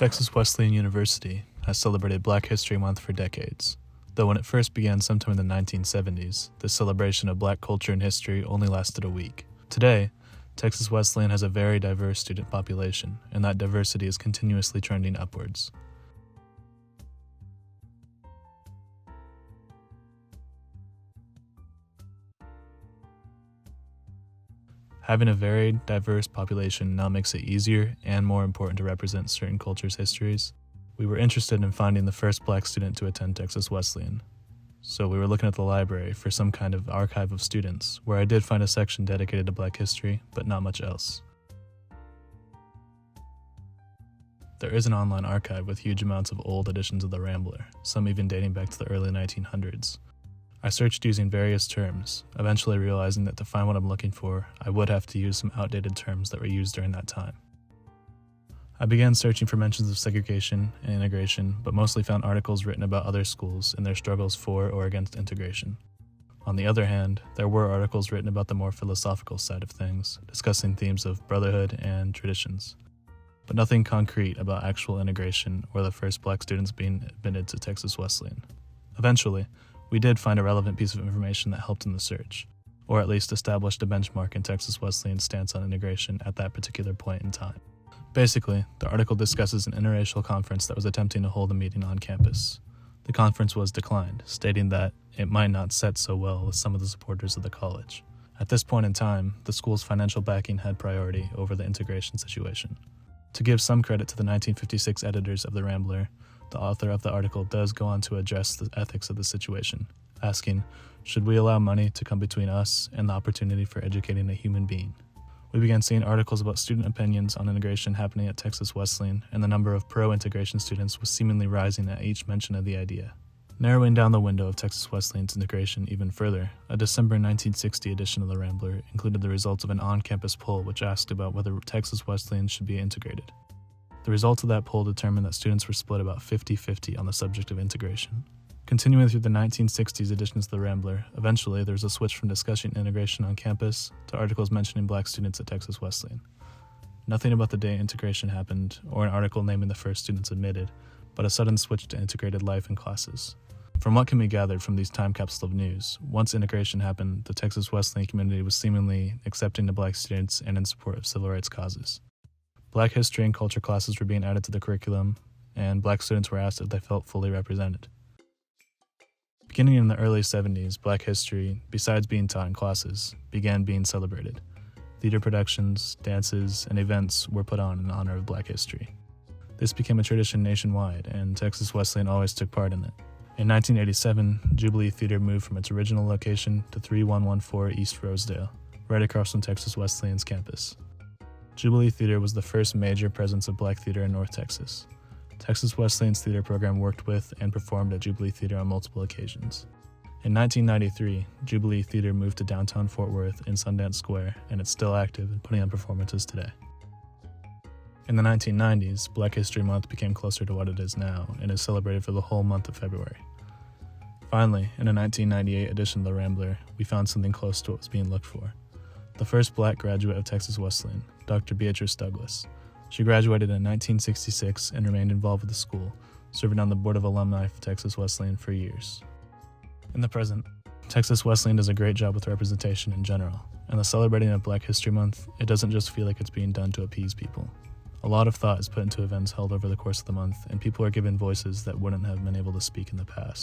Texas Wesleyan University has celebrated Black History Month for decades, though when it first began sometime in the 1970s, this celebration of Black culture and history only lasted a week. Today, Texas Wesleyan has a very diverse student population, and that diversity is continuously trending upwards. Having a varied, diverse population now makes it easier and more important to represent certain cultures' histories. We were interested in finding the first Black student to attend Texas Wesleyan, so we were looking at the library for some kind of archive of students, where I did find a section dedicated to Black history, but not much else. There is an online archive with huge amounts of old editions of the Rambler, some even dating back to the early 1900s. I searched using various terms, eventually realizing that to find what I'm looking for, I would have to use some outdated terms that were used during that time. I began searching for mentions of segregation and integration, but mostly found articles written about other schools and their struggles for or against integration. On the other hand, there were articles written about the more philosophical side of things, discussing themes of brotherhood and traditions, but nothing concrete about actual integration or the first Black students being admitted to Texas Wesleyan. Eventually, we did find a relevant piece of information that helped in the search, or at least established a benchmark in Texas Wesleyan's stance on integration at that particular point in time. Basically, the article discusses an interracial conference that was attempting to hold a meeting on campus. The conference was declined, stating that it might not set so well with some of the supporters of the college. At this point in time, the school's financial backing had priority over the integration situation. To give some credit to the 1956 editors of the Rambler, the author of the article does go on to address the ethics of the situation, asking, should we allow money to come between us and the opportunity for educating a human being? We began seeing articles about student opinions on integration happening at Texas Wesleyan, and the number of pro-integration students was seemingly rising at each mention of the idea. Narrowing down the window of Texas Wesleyan's integration even further, a December 1960 edition of the Rambler included the results of an on-campus poll which asked about whether Texas Wesleyan should be integrated. The results of that poll determined that students were split about 50-50 on the subject of integration. Continuing through the 1960s editions of the Rambler, eventually there was a switch from discussing integration on campus to articles mentioning Black students at Texas Wesleyan. Nothing about the day integration happened, or an article naming the first students admitted, but a sudden switch to integrated life and classes. From what can be gathered from these time capsule of news, once integration happened, the Texas Wesleyan community was seemingly accepting the Black students and in support of civil rights causes. Black history and culture classes were being added to the curriculum, and Black students were asked if they felt fully represented. Beginning in the early 70s, Black history, besides being taught in classes, began being celebrated. Theater productions, dances, and events were put on in honor of Black history. This became a tradition nationwide, and Texas Wesleyan always took part in it. In 1987, Jubilee Theater moved from its original location to 3114 East Rosedale, right across from Texas Wesleyan's campus. Jubilee Theater was the first major presence of Black theater in North Texas. Texas Wesleyan's theater program worked with and performed at Jubilee Theater on multiple occasions. In 1993, Jubilee Theater moved to downtown Fort Worth in Sundance Square, and it's still active and putting on performances today. In the 1990s, Black History Month became closer to what it is now and is celebrated for the whole month of February. Finally, in a 1998 edition of the Rambler, we found something close to what was being looked for. The first Black graduate of Texas Wesleyan, Dr. Beatrice Douglas. She graduated in 1966 and remained involved with the school, serving on the Board of Alumni for Texas Wesleyan for years. In the present, Texas Wesleyan does a great job with representation in general, and the celebrating of Black History Month, it doesn't just feel like it's being done to appease people. A lot of thought is put into events held over the course of the month, and people are given voices that wouldn't have been able to speak in the past.